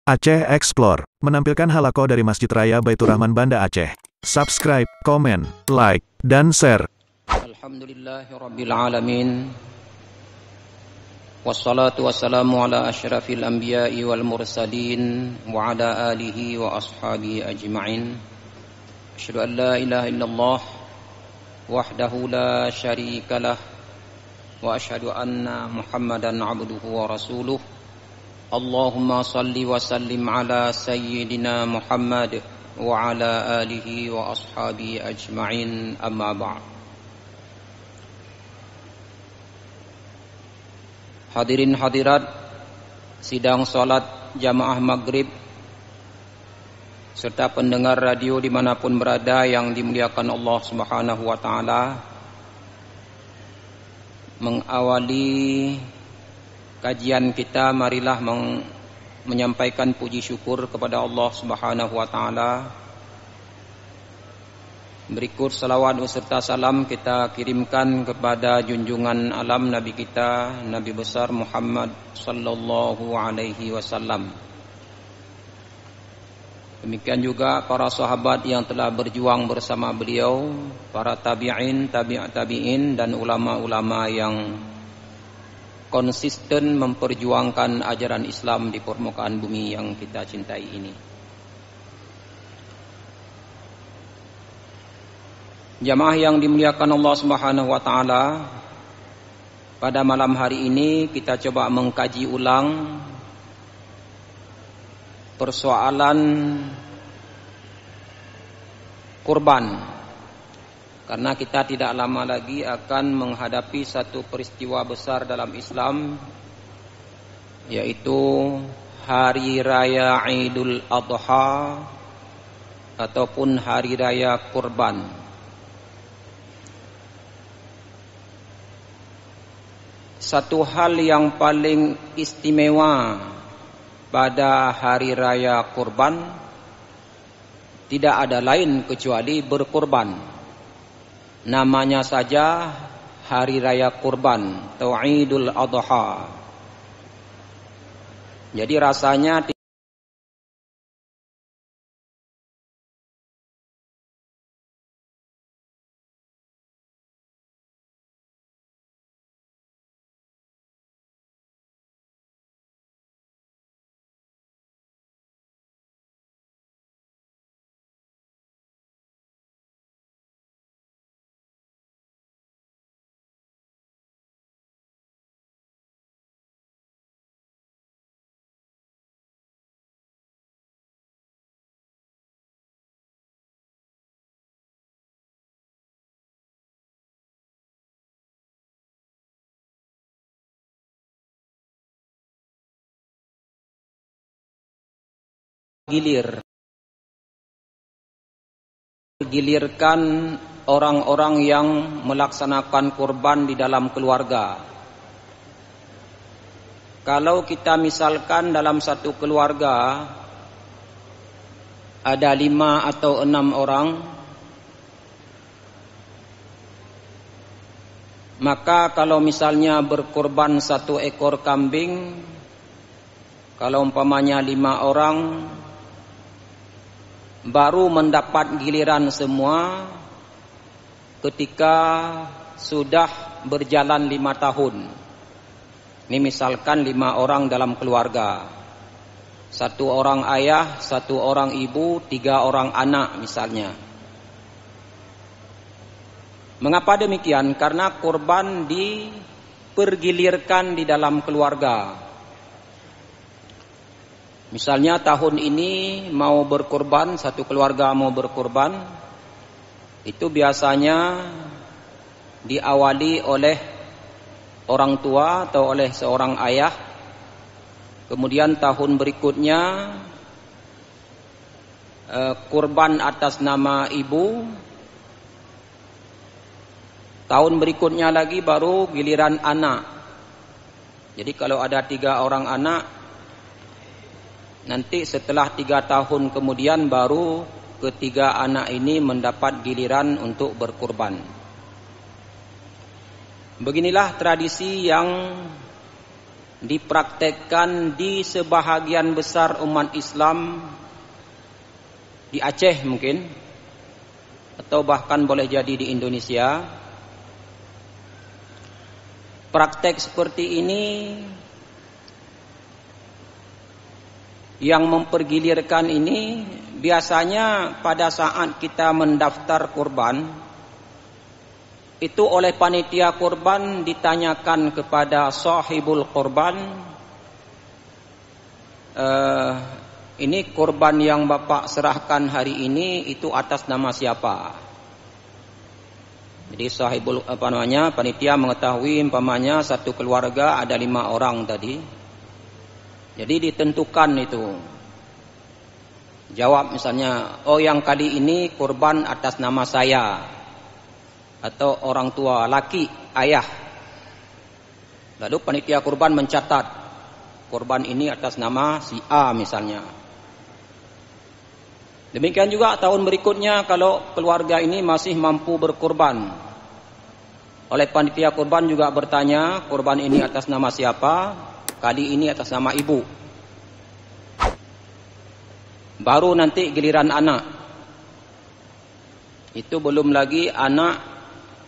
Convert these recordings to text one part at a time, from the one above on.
Aceh Explore menampilkan halaqah dari Masjid Raya Baitur Rahman Banda Aceh. Subscribe, komen, like, dan share. Alhamdulillahirabbil alamin. Wassalatu wassalamu ala asyrafil anbiya'i wal mursalin wa ala alihi wa ashabihi ajma'in. Asyhadu an la ilaha illallah wahdahu la syarikalah wa asyhadu anna Muhammadan abduhu wa rasuluh. Allahumma salli wa sallim ala sayyidina Muhammad wa ala alihi wa ashabihi ajma'in, amma ba'd. Hadirin hadirat sidang salat jamaah maghrib serta pendengar radio dimanapun berada yang dimuliakan Allah Subhanahu wa ta'ala, mengawali kajian kita, marilah menyampaikan puji syukur kepada Allah Subhanahu wa ta'ala. Berikut salawat beserta salam kita kirimkan kepada junjungan alam Nabi kita, Nabi besar Muhammad sallallahu alaihi wasallam. Demikian juga para sahabat yang telah berjuang bersama beliau, para tabi'in, tabi'in dan ulama-ulama yang konsisten memperjuangkan ajaran Islam di permukaan bumi yang kita cintai ini. Jamaah yang dimuliakan Allah Subhanahu wa taala, pada malam hari ini kita coba mengkaji ulang persoalan kurban. Karena kita tidak lama lagi akan menghadapi satu peristiwa besar dalam Islam, yaitu Hari Raya Idul Adha ataupun Hari Raya Kurban. Satu hal yang paling istimewa pada Hari Raya Kurban tidak ada lain kecuali berkurban. Namanya saja Hari Raya Kurban atau Idul Adha. Jadi rasanya gilirkan orang-orang yang melaksanakan kurban di dalam keluarga. Kalau kita misalkan dalam satu keluarga ada 5 atau 6 orang, maka kalau misalnya berkurban 1 ekor kambing, kalau umpamanya 5 orang baru mendapat giliran semua ketika sudah berjalan 5 tahun. Ini misalkan 5 orang dalam keluarga, 1 orang ayah, 1 orang ibu, 3 orang anak misalnya. Mengapa demikian? Karena kurban dipergilirkan di dalam keluarga. Misalnya tahun ini mau berkurban, satu keluarga mau berkurban, itu biasanya diawali oleh orang tua atau oleh seorang ayah. Kemudian tahun berikutnya kurban atas nama ibu. Tahun berikutnya lagi baru giliran anak. Jadi kalau ada 3 orang anak, nanti setelah 3 tahun kemudian baru ketiga anak ini mendapat giliran untuk berkurban. Beginilah tradisi yang dipraktekkan di sebahagian besar umat Islam di Aceh mungkin, atau bahkan boleh jadi di Indonesia. Praktek seperti ini yang mempergilirkan ini biasanya pada saat kita mendaftar kurban, itu oleh panitia kurban ditanyakan kepada sahibul kurban, ini kurban yang Bapak serahkan hari ini itu atas nama siapa? Jadi panitia mengetahui umpamanya satu keluarga ada 5 orang tadi. Jadi ditentukan itu. Jawab misalnya, oh yang kali ini kurban atas nama saya, atau orang tua, laki, ayah. Lalu panitia kurban mencatat kurban ini atas nama si A misalnya. Demikian juga tahun berikutnya kalau keluarga ini masih mampu berkurban, oleh panitia kurban juga bertanya, kurban ini atas nama siapa? Kali ini atas nama ibu. Baru nanti giliran anak. Itu belum lagi anak,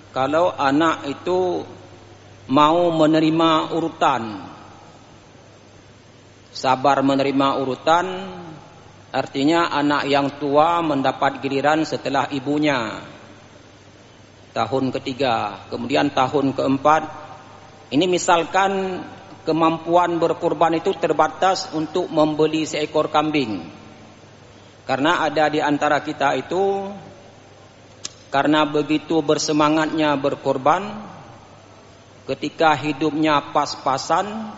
kalau anak itu mau menerima urutan, sabar menerima urutan, artinya anak yang tua mendapat giliran setelah ibunya. Tahun ketiga, kemudian tahun keempat. Ini misalkan kemampuan berkurban itu terbatas untuk membeli seekor kambing. Karena ada di antara kita itu, karena begitu bersemangatnya berkurban, ketika hidupnya pas-pasan,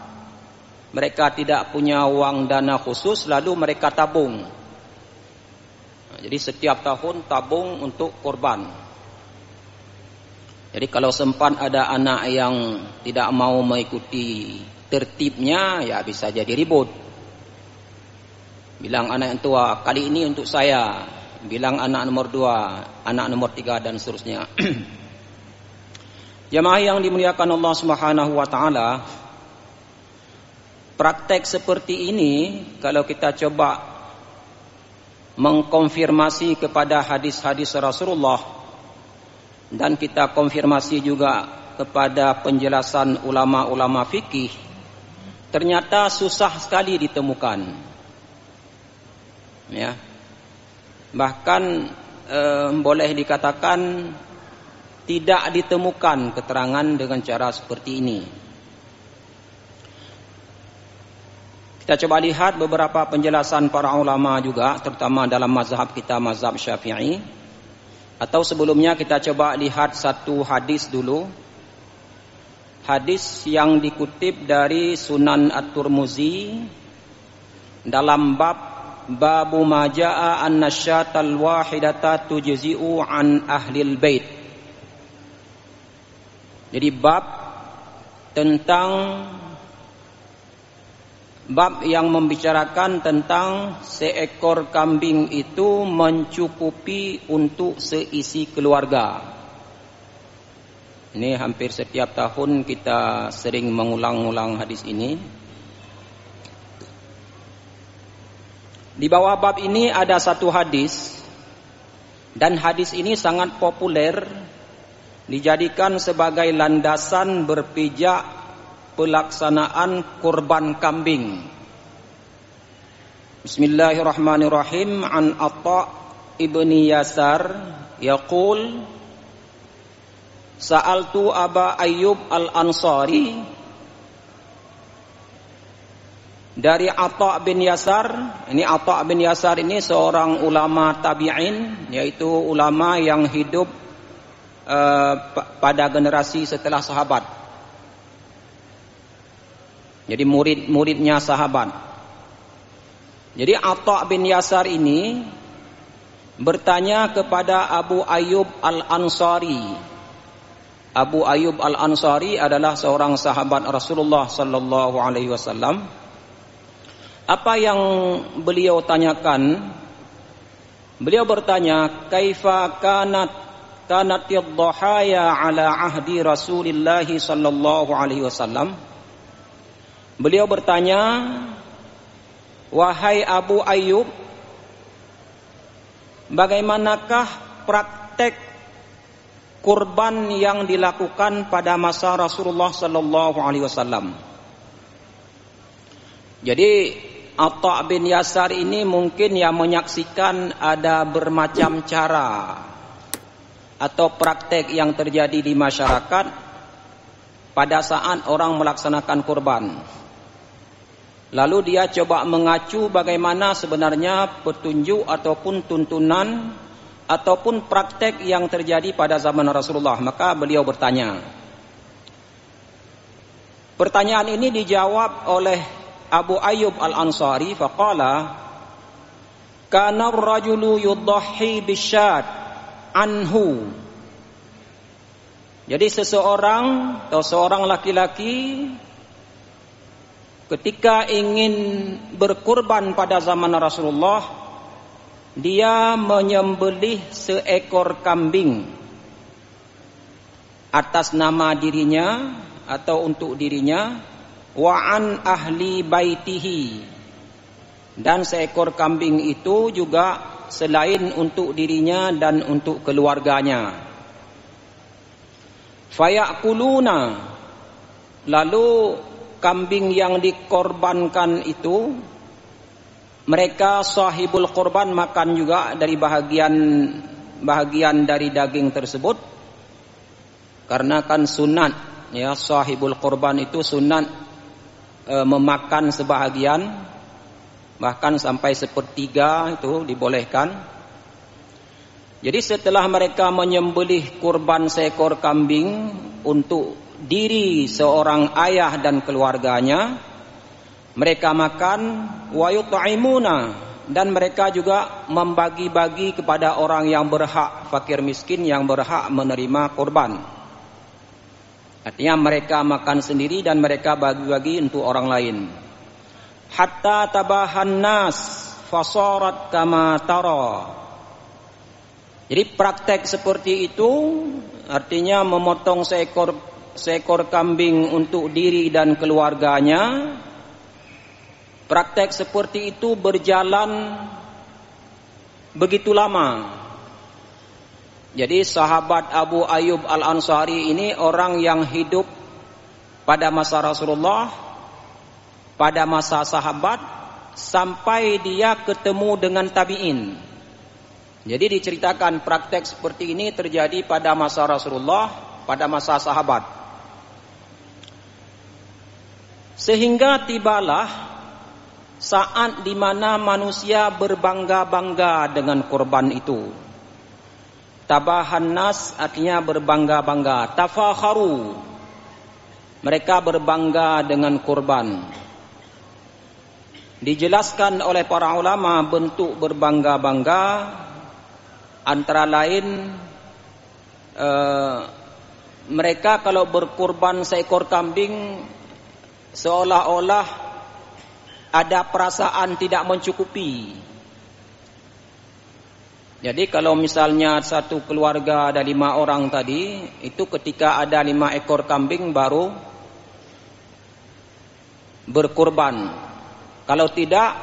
mereka tidak punya uang dana khusus, lalu mereka tabung. Jadi setiap tahun tabung untuk kurban. Jadi kalau sempat ada anak yang tidak mau mengikuti tertibnya, ya bisa jadi ribut. Bilang anak yang tua, kali ini untuk saya. Bilang anak nomor 2, anak nomor 3 dan seterusnya. Jamaah yang dimuliakan Allah Subhanahu wa taala, praktek seperti ini kalau kita coba mengkonfirmasi kepada hadis-hadis Rasulullah dan kita konfirmasi juga kepada penjelasan ulama-ulama fikih, ternyata susah sekali ditemukan. Ya. Bahkan boleh dikatakan tidak ditemukan keterangan dengan cara seperti ini. Kita coba lihat beberapa penjelasan para ulama juga, terutama dalam mazhab kita, mazhab Syafi'i. Atau sebelumnya kita coba lihat satu hadis dulu. Hadis yang dikutip dari Sunan At-Tirmizi dalam babu ma jaa annasyatal wahidata tujzi'u an ahlil bait. Jadi bab yang membicarakan tentang seekor kambing itu mencukupi untuk seisi keluarga. Ini hampir setiap tahun kita sering mengulang-ulang hadis ini. Di bawah bab ini ada satu hadis, dan hadis ini sangat populer, dijadikan sebagai landasan berpijak pelaksanaan kurban kambing. Bismillahirrahmanirrahim. An Atha ibni Yasar yaqul sa'altu Aba Ayyub al-Ansari. Dari Atha bin Yasar, ini Atha bin Yasar ini seorang ulama tabi'in, yaitu ulama yang hidup pada generasi setelah sahabat. Jadi murid-muridnya sahabat. Jadi Atha bin Yasar ini bertanya kepada Abu Ayyub al-Ansari. Abu Ayyub al-Ansari adalah seorang sahabat Rasulullah sallallahu alaihi wasallam. Apa yang beliau tanyakan? Beliau bertanya, kaifa kanatid dhahaya ala ahdi Rasulillah sallallahu alaihi wasallam? Beliau bertanya, wahai Abu Ayyub, bagaimanakah praktek kurban yang dilakukan pada masa Rasulullah sallallahu alaihi wasallam? Jadi Atta bin Yasar ini mungkin yang menyaksikan ada bermacam cara atau praktek yang terjadi di masyarakat pada saat orang melaksanakan kurban. Lalu dia coba mengacu bagaimana sebenarnya petunjuk ataupun tuntunan ataupun praktek yang terjadi pada zaman Rasulullah. Maka beliau bertanya. Pertanyaan ini dijawab oleh Abu Ayyub Al-Ansari. Faqala, kana ar-rajulu yudhhi bisyad anhu. Jadi seseorang atau seorang laki-laki ketika ingin berkurban pada zaman Rasulullah, dia menyembelih seekor kambing atas nama dirinya atau untuk dirinya, wa an ahli baitihi, dan seekor kambing itu juga selain untuk dirinya dan untuk keluarganya. Fayakuluna, lalu kambing yang dikorbankan itu, mereka sahibul korban makan juga dari bahagian dari daging tersebut, karena kan sunat ya, sahibul korban itu sunat memakan sebahagian, bahkan sampai sepertiga itu dibolehkan. Jadi setelah mereka menyembelih kurban seekor kambing untuk diri seorang ayah dan keluarganya, mereka makan, wa yut'imuna, dan mereka juga membagi-bagi kepada orang yang berhak, fakir miskin yang berhak menerima kurban. Artinya mereka makan sendiri dan mereka bagi-bagi untuk orang lain. Hatta tabahan nas fasarat kama tara. Jadi praktek seperti itu artinya memotong seekor kambing untuk diri dan keluarganya. Praktek seperti itu berjalan begitu lama. Jadi sahabat Abu Ayyub Al-Ansari ini orang yang hidup pada masa Rasulullah, pada masa sahabat, sampai dia ketemu dengan tabi'in. Jadi diceritakan praktek seperti ini terjadi pada masa Rasulullah, pada masa sahabat. Sehingga tibalah saat di mana manusia berbangga-bangga dengan kurban itu. Tabahan nas artinya berbangga-bangga. Tafakharu, mereka berbangga dengan kurban. Dijelaskan oleh para ulama bentuk berbangga-bangga antara lain mereka kalau berkurban seekor kambing seolah-olah ada perasaan tidak mencukupi. Jadi kalau misalnya satu keluarga ada 5 orang tadi, itu ketika ada 5 ekor kambing baru berkurban. Kalau tidak,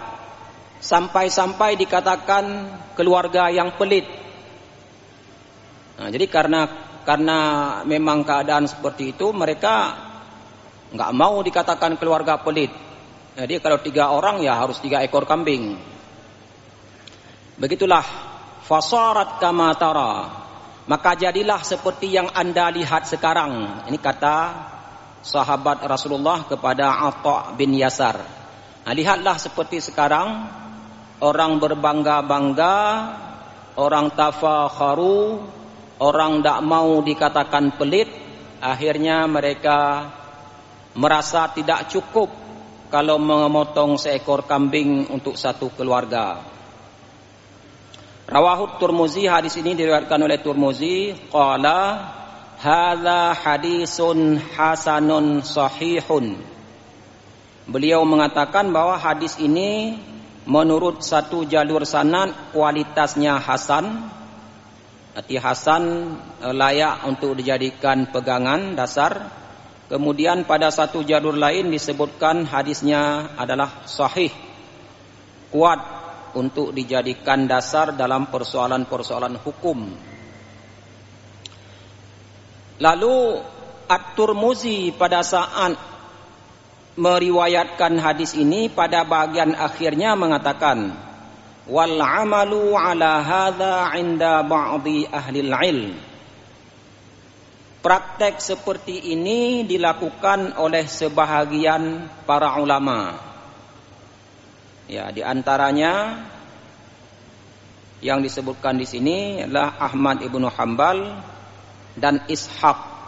sampai-sampai dikatakan keluarga yang pelit. Nah, jadi karena memang keadaan seperti itu, mereka nggak mau dikatakan keluarga pelit. Jadi kalau 3 orang ya harus 3 ekor kambing. Begitulah fasarat kama tara, maka jadilah seperti yang Anda lihat sekarang. Ini kata sahabat Rasulullah kepada Atta bin Yasar. Nah, lihatlah seperti sekarang, orang berbangga-bangga, orang tafakharu, orang tidak mau dikatakan pelit. Akhirnya mereka merasa tidak cukup kalau memotong seekor kambing untuk satu keluarga. Rawahu Turmuzi, hadis ini diriwayatkan oleh Turmuzi, qala hadza hadisun hasanun sahihun. Beliau mengatakan bahwa hadis ini menurut satu jalur sanad kualitasnya hasan. Arti hasan layak untuk dijadikan pegangan dasar. Kemudian pada satu jalur lain disebutkan hadisnya adalah sahih, kuat untuk dijadikan dasar dalam persoalan-persoalan hukum. Lalu At-Tirmizi pada saat meriwayatkan hadis ini pada bagian akhirnya mengatakan, wal amalu ala hadza 'inda ba'dhi ahli ilm. Praktek seperti ini dilakukan oleh sebahagian para ulama. Ya, di antaranya yang disebutkan di sini adalah Ahmad ibnu Hanbal dan Ishaq.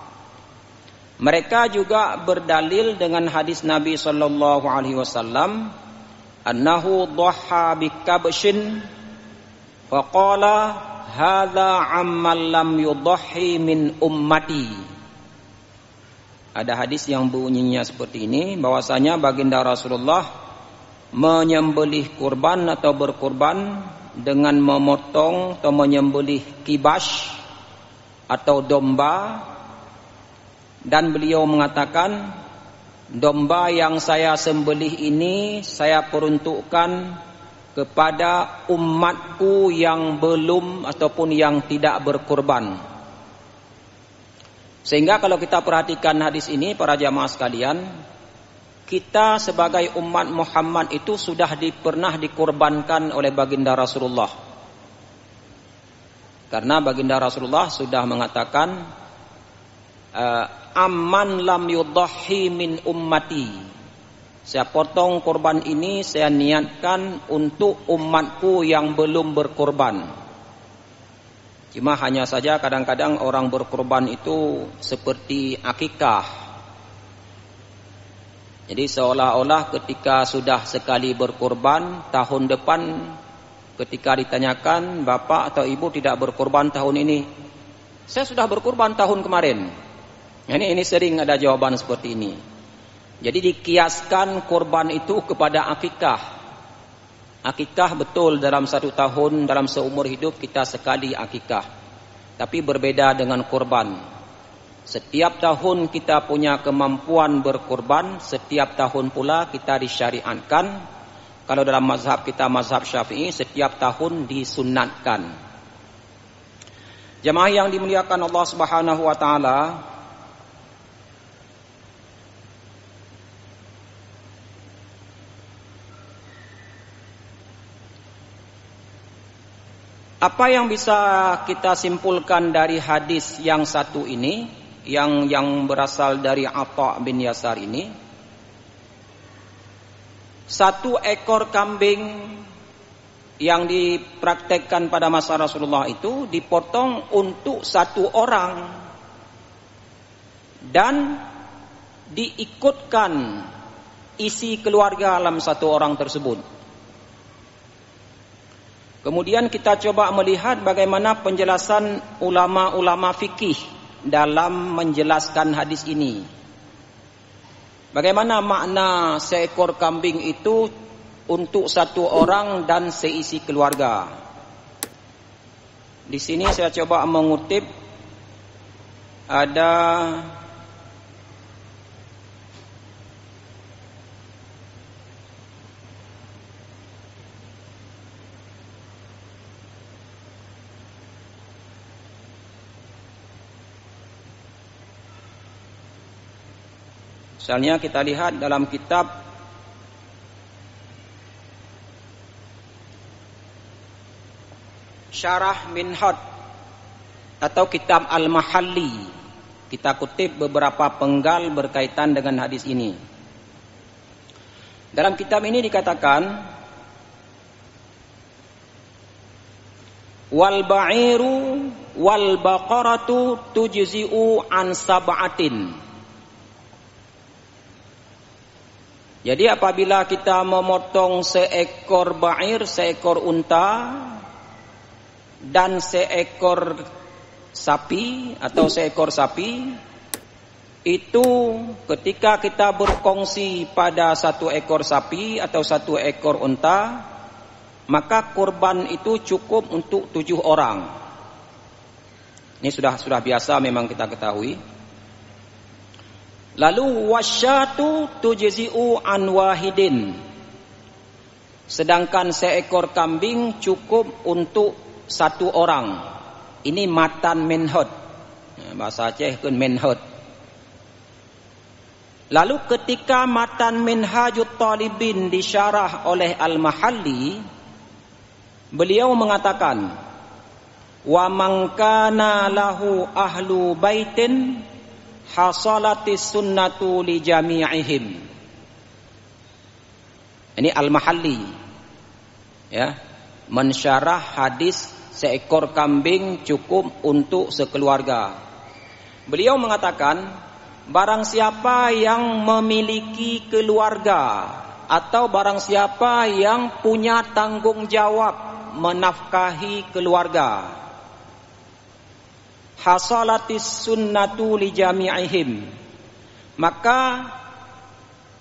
Mereka juga berdalil dengan hadis Nabi sallallahu alaihi wasallam, annahu dhaha bikabshin wa qala hadza ammal lam yudhi min ummati. Ada hadis yang bunyinya seperti ini, bahwasanya baginda Rasulullah menyembelih kurban atau berkurban dengan memotong atau menyembelih kibash atau domba, dan beliau mengatakan, domba yang saya sembelih ini saya peruntukkan kepada umatku yang belum ataupun yang tidak berkurban. Sehingga kalau kita perhatikan hadis ini para jamaah sekalian, kita sebagai umat Muhammad itu sudah pernah dikurbankan oleh baginda Rasulullah. Karena baginda Rasulullah sudah mengatakan, amman lam yudhi min ummati. Saya potong kurban ini, saya niatkan untuk umatku yang belum berkurban. Cuma hanya saja kadang-kadang orang berkurban itu seperti akikah. Jadi seolah-olah ketika sudah sekali berkurban, tahun depan ketika ditanyakan, bapak atau ibu tidak berkurban tahun ini, saya sudah berkurban tahun kemarin. Ini sering ada jawaban seperti ini. Jadi dikiaskan kurban itu kepada akikah. Akikah betul dalam satu tahun, dalam seumur hidup kita sekali akikah. Tapi berbeda dengan kurban. Setiap tahun kita punya kemampuan berkurban, setiap tahun pula kita disyariatkan. Kalau dalam mazhab kita, mazhab Syafi'i, setiap tahun disunatkan. Jemaah yang dimuliakan Allah Subhanahu wa taala, apa yang bisa kita simpulkan dari hadis yang satu ini, yang berasal dari Atha bin Yasar ini? Satu ekor kambing yang dipraktekkan pada masa Rasulullah itu dipotong untuk satu orang dan diikutkan isi keluarga dalam satu orang tersebut. Kemudian kita coba melihat bagaimana penjelasan ulama-ulama fikih dalam menjelaskan hadis ini. Bagaimana makna seekor kambing itu untuk satu orang dan seisi keluarga. Di sini saya coba mengutip, ada misalnya kita lihat dalam kitab Syarah Minhaj atau kitab Al-Mahalli, kita kutip beberapa penggal berkaitan dengan hadis ini. Dalam kitab ini dikatakan, wal ba'iru wal baqaratu tujzi'u an sab'atin. Jadi apabila kita memotong seekor ba'ir, seekor unta, dan seekor sapi atau seekor sapi, itu ketika kita berkongsi pada satu ekor sapi atau satu ekor unta, maka kurban itu cukup untuk 7 orang. Ini sudah biasa memang kita ketahui. Lalu wasyatu tujzi'u an wahidin. Sedangkan seekor kambing cukup untuk satu orang. Ini matan menhud. Bahasa Aceh kan menhud. Lalu ketika matan Minhajut Talibin disyarah oleh Al-Mahalli, beliau mengatakan, wa man kana lahu ahlu baitin hasalatis sunnatu li jami'ihim. Ini Al-Mahalli, ya, mensyarah hadis seekor kambing cukup untuk sekeluarga. Beliau mengatakan, barang siapa yang memiliki keluarga atau barang siapa yang punya tanggung jawab menafkahi keluarga, hasalatis sunnatu li jami'ihim, maka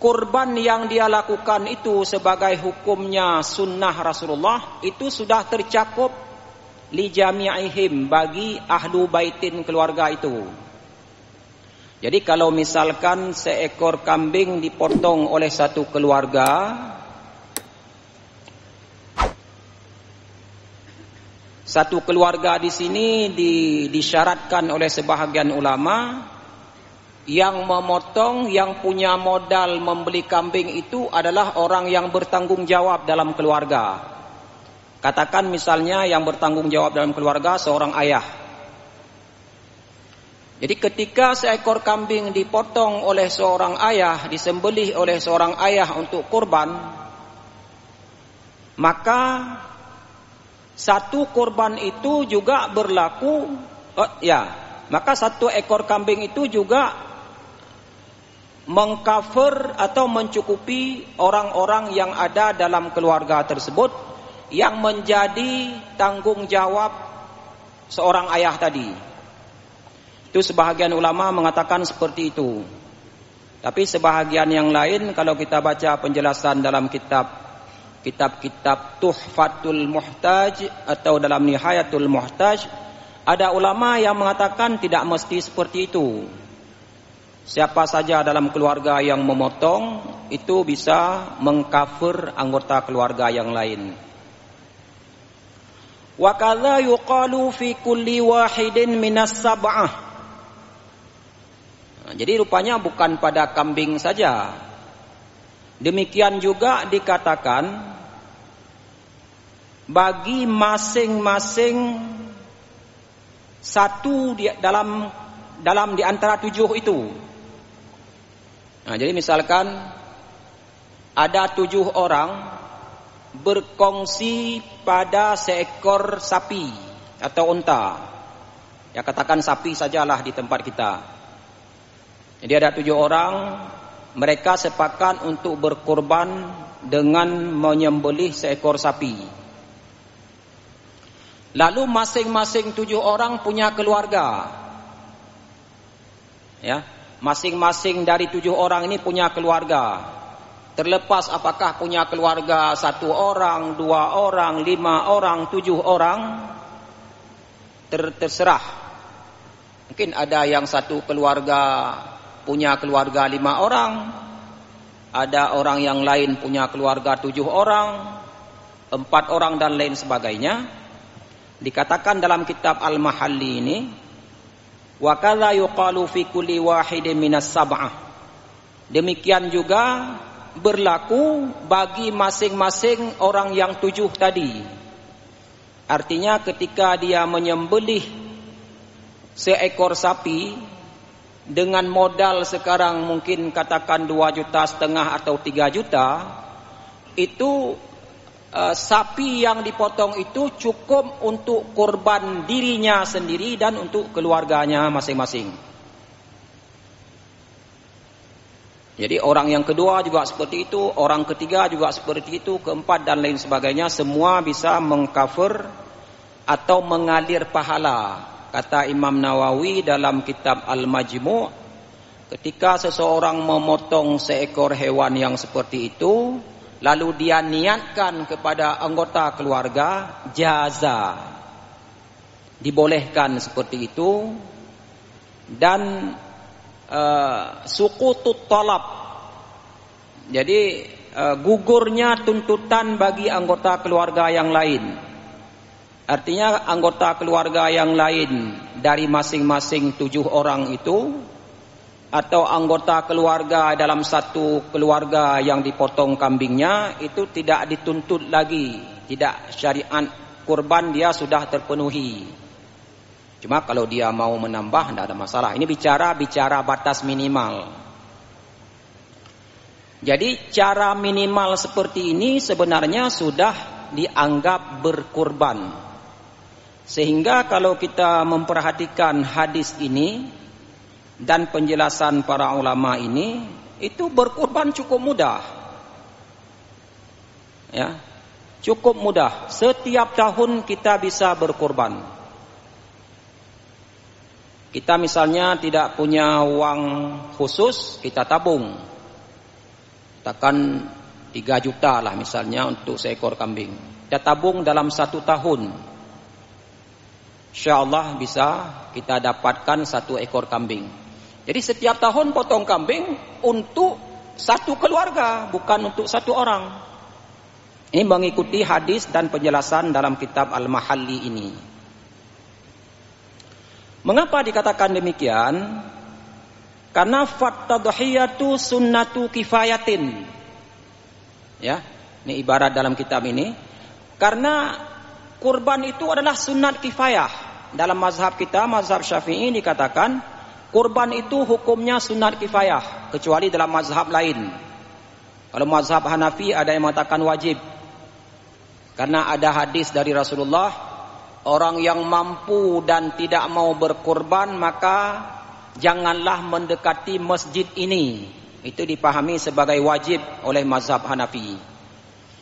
kurban yang dia lakukan itu sebagai hukumnya sunnah Rasulullah itu sudah tercakup li jami'ihim, bagi ahlu baitin keluarga itu. Jadi kalau misalkan seekor kambing dipotong oleh satu keluarga, satu keluarga di sini disyaratkan oleh sebahagian ulama, yang memotong, yang punya modal membeli kambing itu adalah orang yang bertanggung jawab dalam keluarga. Katakan misalnya yang bertanggung jawab dalam keluarga seorang ayah. Jadi ketika seekor kambing dipotong oleh seorang ayah, disembelih oleh seorang ayah untuk kurban, maka satu kurban itu juga berlaku, maka satu ekor kambing itu juga mengcover atau mencukupi orang-orang yang ada dalam keluarga tersebut yang menjadi tanggung jawab seorang ayah tadi. Itu sebahagian ulama mengatakan seperti itu. Tapi sebahagian yang lain, kalau kita baca penjelasan dalam kitab-kitab Tuhfatul Muhtaj atau dalam Nihayatul Muhtaj, ada ulama yang mengatakan tidak mesti seperti itu. Siapa saja dalam keluarga yang memotong itu bisa mengcover anggota keluarga yang lain. Wa kadza yuqalu fi kulli wahidin minas sab'ah. Jadi rupanya bukan pada kambing saja. Demikian juga dikatakan bagi masing-masing satu dalam di antara 7 itu. Nah, jadi misalkan ada 7 orang berkongsi pada seekor sapi atau unta. Ya, katakan sapi sajalah di tempat kita. Jadi ada 7 orang, mereka sepakat untuk berkorban dengan menyembelih seekor sapi. Lalu masing-masing 7 orang punya keluarga. Ya, masing-masing dari 7 orang ini punya keluarga. Terlepas apakah punya keluarga 1 orang, 2 orang, 5 orang, 7 orang, terserah. Mungkin ada yang satu keluarga punya keluarga 5 orang, ada orang yang lain punya keluarga 7 orang, 4 orang dan lain sebagainya. Dikatakan dalam kitab Al-Mahalli ini, wa kadza yuqalu fi kulli wahidin minas sab'ah. Demikian juga berlaku bagi masing-masing orang yang 7 tadi. Artinya ketika dia menyembelih seekor sapi dengan modal sekarang mungkin katakan 2,5 juta atau 3 juta, itu sapi yang dipotong itu cukup untuk kurban dirinya sendiri dan untuk keluarganya masing-masing. Jadi orang yang kedua juga seperti itu, orang ketiga juga seperti itu, keempat dan lain sebagainya, semua bisa mengcover atau mengalir pahala. Kata Imam Nawawi dalam kitab Al-Majmu', ketika seseorang memotong seekor hewan yang seperti itu, lalu dia niatkan kepada anggota keluarga, jaza. Dibolehkan seperti itu. Dan suqutut talab. Jadi gugurnya tuntutan bagi anggota keluarga yang lain. Artinya anggota keluarga yang lain dari masing-masing 7 orang itu, atau anggota keluarga dalam satu keluarga yang dipotong kambingnya, itu tidak dituntut lagi. Tidak, syariat kurban dia sudah terpenuhi. Cuma kalau dia mau menambah tidak ada masalah. Ini bicara batas minimal. Jadi cara minimal seperti ini sebenarnya sudah dianggap berkurban. Sehingga kalau kita memperhatikan hadis ini dan penjelasan para ulama ini, itu berkurban cukup mudah. Ya, cukup mudah. Setiap tahun kita bisa berkurban. Kita misalnya tidak punya uang khusus, kita tabung. Katakan 3 juta lah misalnya untuk seekor kambing. Kita tabung dalam 1 tahun. InsyaAllah bisa kita dapatkan 1 ekor kambing. Jadi setiap tahun potong kambing untuk 1 keluarga, bukan untuk 1 orang. Ini mengikuti hadis dan penjelasan dalam kitab Al-Mahalli ini. Mengapa dikatakan demikian? Karena fattadhiyatu sunnatu kifayatin. Ya, ini ibarat dalam kitab ini. Karena kurban itu adalah sunat kifayah. Dalam mazhab kita, mazhab Syafi'i, dikatakan kurban itu hukumnya sunat kifayah, kecuali dalam mazhab lain. Kalau mazhab Hanafi ada yang mengatakan wajib. Karena ada hadis dari Rasulullah, orang yang mampu dan tidak mau berkurban maka janganlah mendekati masjid ini. Itu dipahami sebagai wajib oleh mazhab Hanafi.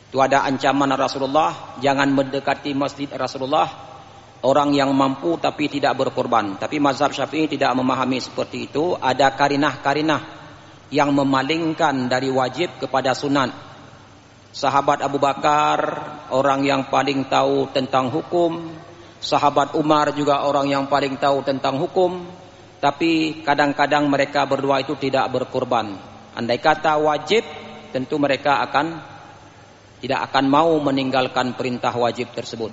Itu ada ancaman Rasulullah, jangan mendekati masjid Rasulullah orang yang mampu tapi tidak berkorban. Tapi mazhab Syafi'i tidak memahami seperti itu. Ada karinah-karinah yang memalingkan dari wajib kepada sunat. Sahabat Abu Bakar orang yang paling tahu tentang hukum. Sahabat Umar juga orang yang paling tahu tentang hukum. Tapi kadang-kadang mereka berdua itu tidak berkorban. Andai kata wajib, tentu mereka tidak akan mau meninggalkan perintah wajib tersebut.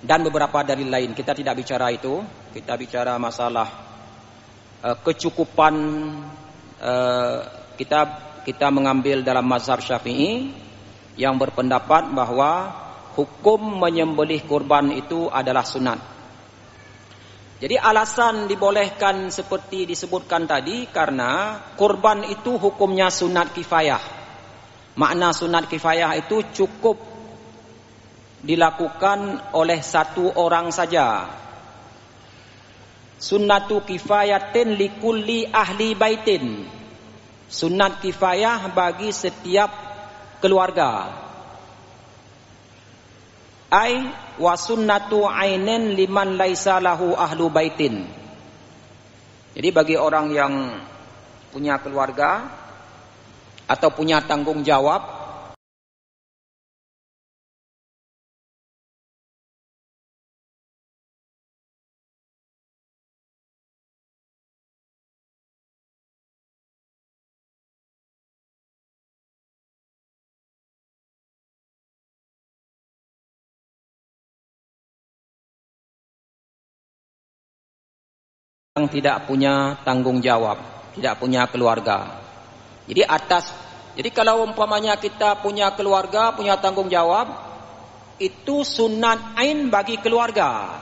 Dan beberapa dalil lain, kita tidak bicara itu. Kita bicara masalah kecukupan. Kita mengambil dalam mazhab Syafi'i yang berpendapat bahwa hukum menyembelih kurban itu adalah sunat. Jadi alasan dibolehkan seperti disebutkan tadi karena kurban itu hukumnya sunat kifayah. Makna sunat kifayah itu cukup dilakukan oleh 1 orang saja. Sunnatu kifayatin likulli ahli baitin. Sunat kifayah bagi setiap keluarga. Ai wa sunnatu ainin liman laisa lahu ahlu baitin. Jadi bagi orang yang punya keluarga atau punya tanggung jawab, yang tidak punya tanggung jawab, tidak punya keluarga. Jadi kalau umpamanya kita punya keluarga, punya tanggung jawab, itu sunat ain bagi keluarga.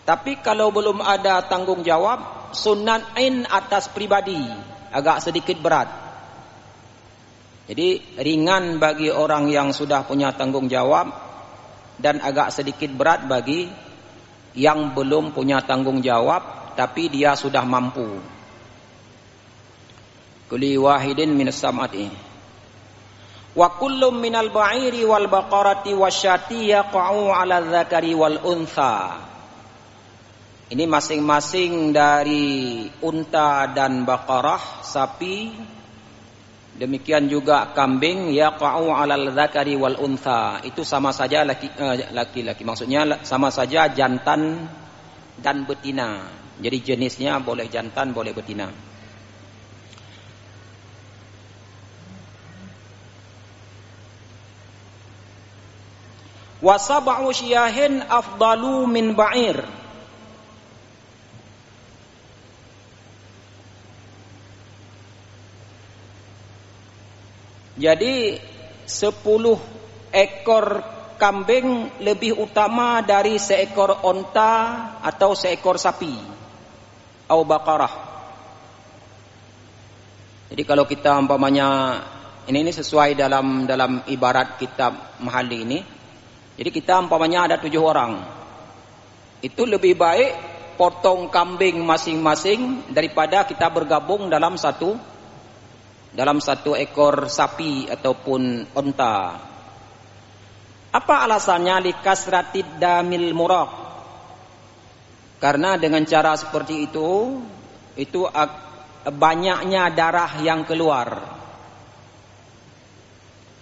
Tapi kalau belum ada tanggung jawab, sunat ain atas pribadi, agak sedikit berat. Jadi ringan bagi orang yang sudah punya tanggung jawab dan agak sedikit berat bagi yang belum punya tanggung jawab tapi dia sudah mampu. Kulli wahidin minas sam'ati wa kullum minal ba'iri wal baqarati wasyati yaqa'u 'ala dzakari wal untha. Ini masing-masing dari unta dan baqarah, sapi, demikian juga kambing, yaqa'u 'alal dzakari wal untha. Itu sama saja laki-laki, maksudnya sama saja jantan dan betina. Jadi jenisnya boleh jantan, boleh betina. Wa sab'u syiyahin afdalu min ba'ir. Jadi 10 ekor kambing lebih utama dari seekor onta atau seekor sapi atau bakarah. Jadi kalau kita umpamanya ini sesuai dalam ibarat kitab Mahalli ini. Jadi kita umpamanya ada 7 orang. Itu lebih baik potong kambing masing-masing daripada kita bergabung dalam satu ekor sapi ataupun onta. Apa alasannya? Likasratid damil muraq. Karena dengan cara seperti itu banyaknya darah yang keluar.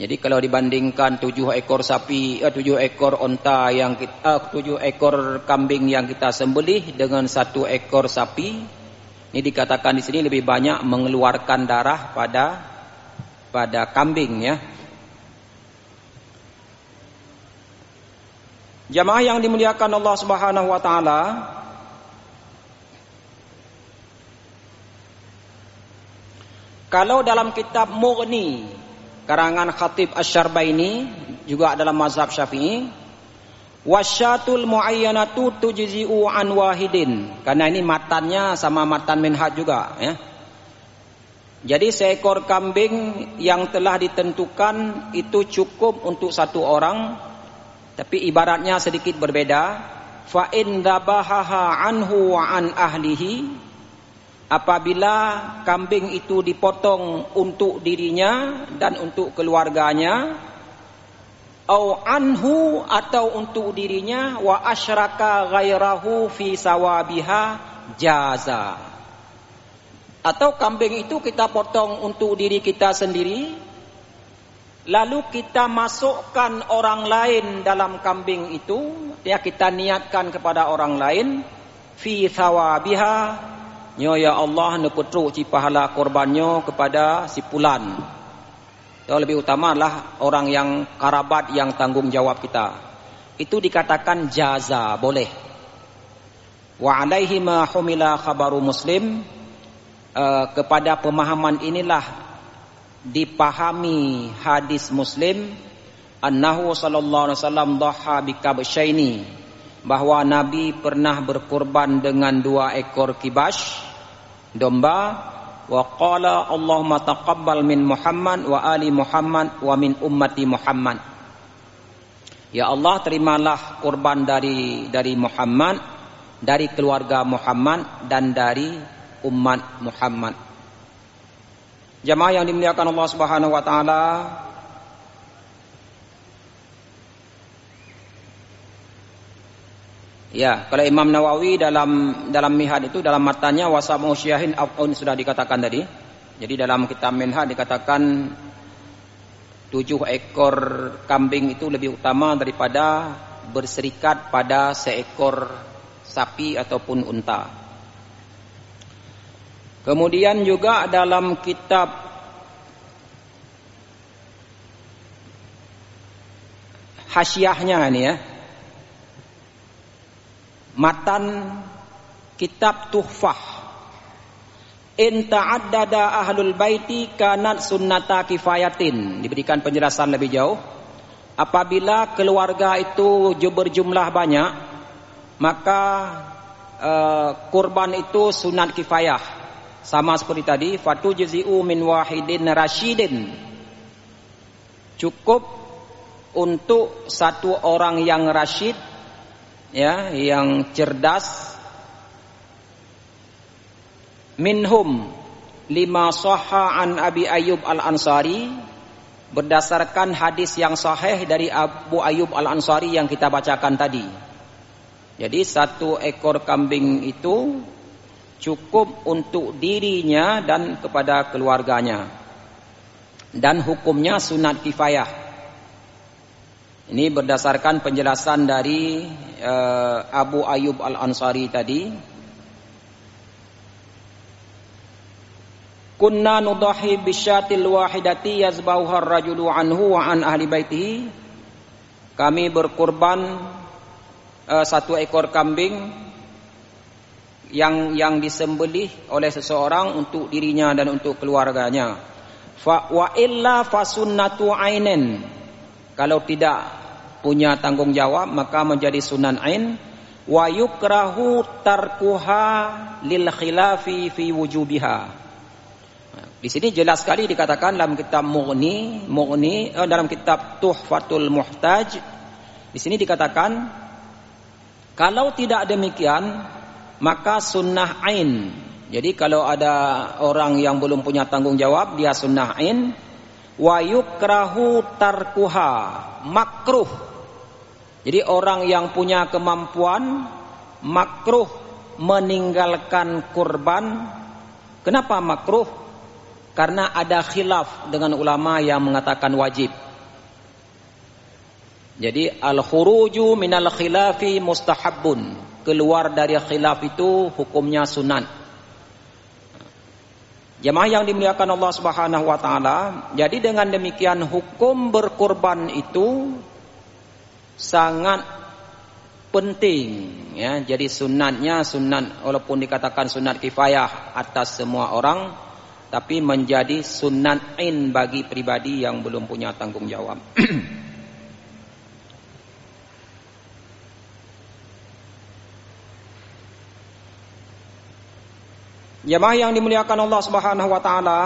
Jadi kalau dibandingkan 7 ekor sapi, 7 ekor onta yang 7 ekor kambing yang kita sembelih dengan 1 ekor sapi, ini dikatakan di sini lebih banyak mengeluarkan darah pada kambing ya. Jamaah yang dimuliakan Allah Subhanahu wa taala, kalau dalam kitab Mughni karangan Khatib Asy-Syarbaini juga dalam mazhab Syafi'i, wasyatul muayyanatu tujzi'u an wahidin. Karena ini matannya sama matan Minhaj juga ya. Jadi seekor kambing yang telah ditentukan itu cukup untuk 1 orang, tapi ibaratnya sedikit berbeda. Fa in dhabahaha anhu wa an ahlihi, apabila kambing itu dipotong untuk dirinya dan untuk keluarganya, au anhu atau untuk dirinya, wa asyraka ghairahu fi sawabiha jaza. Atau kambing itu kita potong untuk diri kita sendiri, lalu kita masukkan orang lain dalam kambing itu, ya kita niatkan kepada orang lain, fi sawabiha, ya Allah nepetruk ci pahala korbannya kepada si fulan. Itu lebih utama adalah orang yang karabat yang tanggung jawab kita. Itu dikatakan jaza, boleh. Wa alaihi ma humila khabaru Muslim, kepada pemahaman inilah dipahami hadis Muslim, annahu sallallahu alaihi wasallam dhaha bikabsyaini, bahwa Nabi pernah berkorban dengan 2 ekor kibash, domba. Wa qala Allahumma taqabbal min Muhammad wa ali Muhammad wa min ummati Muhammad. Ya Allah, terimalah kurban dari Muhammad, dari keluarga Muhammad dan dari umat Muhammad. Jamaah yang dimuliakan Allah Subhanahu wa taala, ya, kalau Imam Nawawi dalam Mihad itu dalam matanya wasamu syahin afun sudah dikatakan tadi. Jadi dalam kitab Minhaj dikatakan 7 ekor kambing itu lebih utama daripada berserikat pada seekor sapi ataupun unta. Kemudian juga dalam kitab hasyiahnya ini ya, matan kitab Tuhfah, in ta'addada ahlul baiti kanat sunnata kifayatin, diberikan penjelasan lebih jauh. Apabila keluarga itu berjumlah banyak, maka kurban itu sunat kifayah. Sama seperti tadi, fatujzi'u min wahidin rasyidin, cukup untuk 1 orang yang rasyid, ya, yang cerdas. Minhum lima sahha an Abi Ayyub Al-Ansari, berdasarkan hadis yang sahih dari Abu Ayyub Al-Ansari yang kita bacakan tadi. Jadi 1 ekor kambing itu cukup untuk dirinya dan kepada keluarganya, dan hukumnya sunat kifayah. Ini berdasarkan penjelasan dari Abu Ayyub Al-Ansari tadi. Kunna nudahi bisyatil wahidati yazbauha ar-rajulu anhu wa an ahli baitihi. kami berkurban 1 ekor kambing yang disembelih oleh seseorang untuk dirinya dan untuk keluarganya. Wa illa fasunnatu ainin. Kalau tidak punya tanggung jawab maka menjadi sunan ain. Wa yukrahu tarkuha lil khilafi fi wujubiha. Di sini jelas sekali dikatakan dalam kitab Mughni dalam kitab Tuhfatul Muhtaj. Di sini dikatakan kalau tidak demikian maka sunnah ain. Jadi kalau ada orang yang belum punya tanggung jawab dia sunnah ain. Wa yukrahu tarkuha, makruh. Jadi orang yang punya kemampuan makruh meninggalkan kurban. Kenapa makruh? Karena ada khilaf dengan ulama yang mengatakan wajib. Jadi al-khuruju minal khilafi mustahabbun. Keluar dari khilaf itu hukumnya sunat. Jemaah yang dimuliakan Allah Subhanahu wa taala, jadi dengan demikian hukum berkurban itu sangat penting ya. Jadi sunatnya sunat, walaupun dikatakan sunat kifayah atas semua orang, tapi menjadi sunnat ain bagi pribadi yang belum punya tanggung jawab. Jemaah yang dimuliakan Allah Subhanahu wa taala,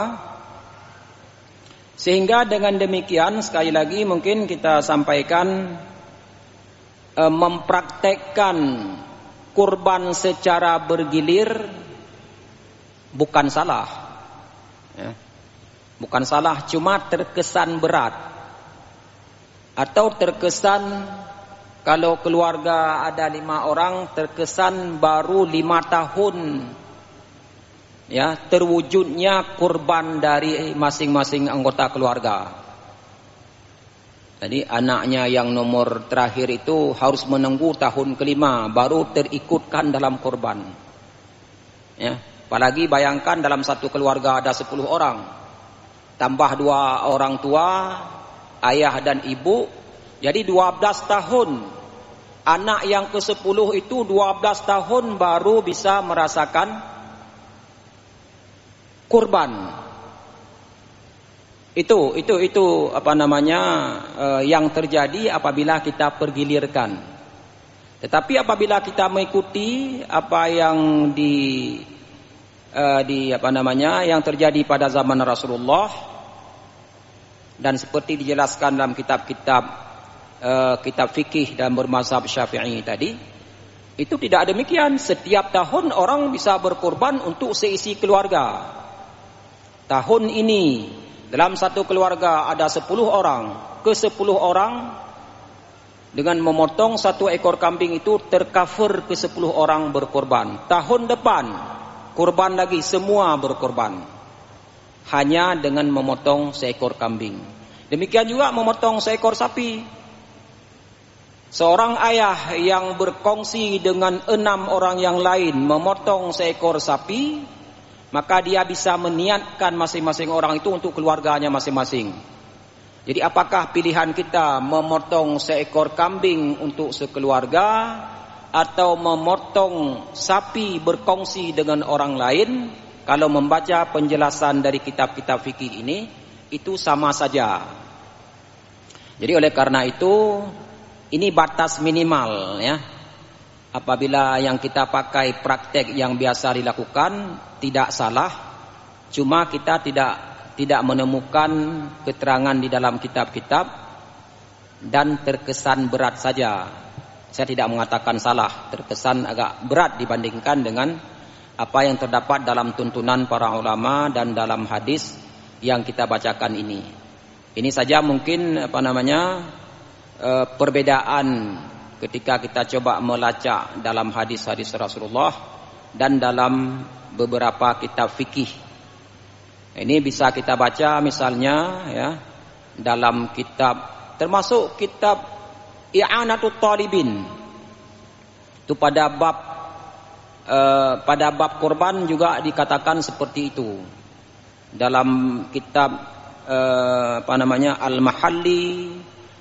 sehingga dengan demikian sekali lagi mungkin kita sampaikan mempraktekkan kurban secara bergilir bukan salah. Ya. Bukan salah, cuma terkesan berat atau terkesan kalau keluarga ada 5 orang terkesan baru 5 tahun ya terwujudnya kurban dari masing-masing anggota keluarga. Jadi anaknya yang nomor terakhir itu harus menunggu tahun ke-5 baru terikutkan dalam kurban. Ya. Apalagi bayangkan dalam satu keluarga ada 10 orang. Tambah 2 orang tua, ayah dan ibu. Jadi 12 tahun. Anak yang ke-10 itu 12 tahun baru bisa merasakan kurban. Itu apa namanya yang terjadi apabila kita pergilirkan. Tetapi apabila kita mengikuti apa yang yang terjadi pada zaman Rasulullah dan seperti dijelaskan dalam kitab-kitab kitab fikih dan bermazhab Syafi'i tadi, itu tidak demikian. Setiap tahun orang bisa berkorban untuk seisi keluarga. Tahun ini dalam satu keluarga ada 10 orang, ke 10 orang dengan memotong 1 ekor kambing itu tercover ke 10 orang berkorban. Tahun depan kurban lagi, semua berkorban. Hanya dengan memotong seekor kambing. Demikian juga memotong seekor sapi. Seorang ayah yang berkongsi dengan 6 orang yang lain memotong seekor sapi, maka dia bisa meniatkan masing-masing orang itu untuk keluarganya masing-masing. Jadi apakah pilihan kita memotong seekor kambing untuk sekeluarga atau memotong sapi berkongsi dengan orang lain? Kalau membaca penjelasan dari kitab-kitab fikih ini, itu sama saja. Jadi oleh karena itu, ini batas minimal ya. Apabila yang kita pakai praktek yang biasa dilakukan tidak salah, cuma kita tidak menemukan keterangan di dalam kitab-kitab dan terkesan berat saja. Saya tidak mengatakan salah, terkesan agak berat dibandingkan dengan apa yang terdapat dalam tuntunan para ulama dan dalam hadis yang kita bacakan ini. Ini saja mungkin perbedaan ketika kita coba melacak dalam hadis-hadis Rasulullah dan dalam beberapa kitab fikih. Ini bisa kita baca misalnya ya dalam kitab, termasuk kitab I'anatut Talibin. Itu pada bab korban juga dikatakan seperti itu. Dalam kitab Al-Mahalli,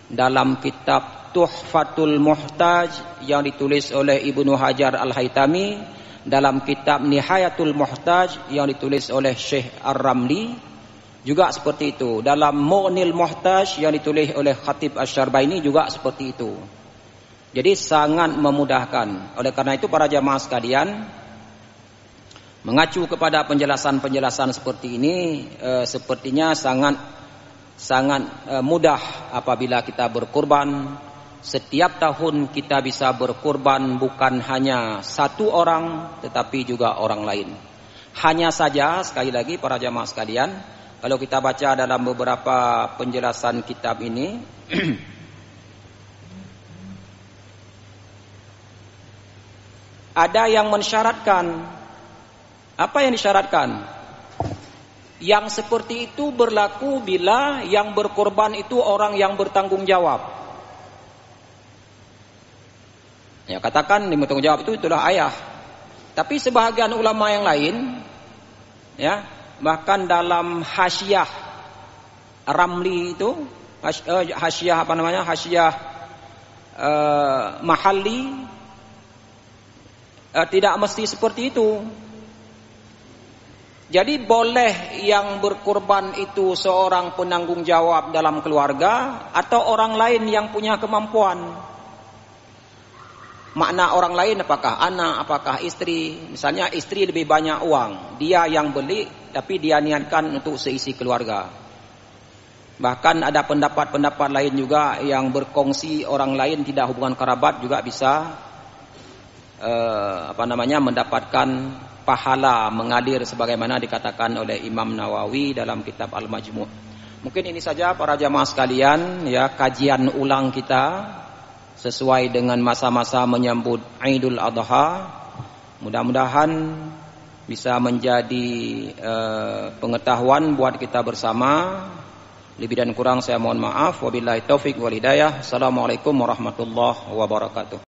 dalam kitab Tuhfatul Muhtaj yang ditulis oleh Ibnu Hajar Al-Haytami, dalam kitab Nihayatul Muhtaj yang ditulis oleh Syekh Ar-Ramli juga seperti itu. Dalam Mu'nil Muhtaj yang ditulis oleh Khatib Asy-Syarbaini juga seperti itu. Jadi sangat memudahkan. Oleh karena itu para jamaah sekalian, mengacu kepada penjelasan-penjelasan seperti ini sepertinya sangat mudah apabila kita berkurban. Setiap tahun kita bisa berkurban bukan hanya satu orang tetapi juga orang lain. Hanya saja sekali lagi para jamaah sekalian, kalau kita baca dalam beberapa penjelasan kitab ini ada yang mensyaratkan. Apa yang disyaratkan? Yang seperti itu berlaku bila yang berkorban itu orang yang bertanggung jawab. Ya, katakan yang bertanggung jawab itu itulah ayah. Tapi sebahagian ulama yang lain, ya, bahkan dalam Hasyiah Ramli itu, Hasyiah apa namanya? Hasyiah Mahalli, tidak mesti seperti itu. Jadi boleh yang berkorban itu seorang penanggung jawab dalam keluarga atau orang lain yang punya kemampuan. Makna orang lain apakah anak, apakah istri. Misalnya istri lebih banyak uang, dia yang beli tapi dia niatkan untuk seisi keluarga. Bahkan ada pendapat-pendapat lain juga yang berkongsi orang lain tidak hubungan kerabat juga bisa mendapatkan pahala mengalir sebagaimana dikatakan oleh Imam Nawawi dalam kitab Al-Majmu'. Mungkin ini saja para jamaah sekalian, ya, kajian ulang kita sesuai dengan masa-masa menyambut Idul Adha. Mudah-mudahan bisa menjadi pengetahuan buat kita bersama. Lebih dan kurang saya mohon maaf. Wabillahi taufik wal hidayah. Assalamualaikum warahmatullahi wabarakatuh.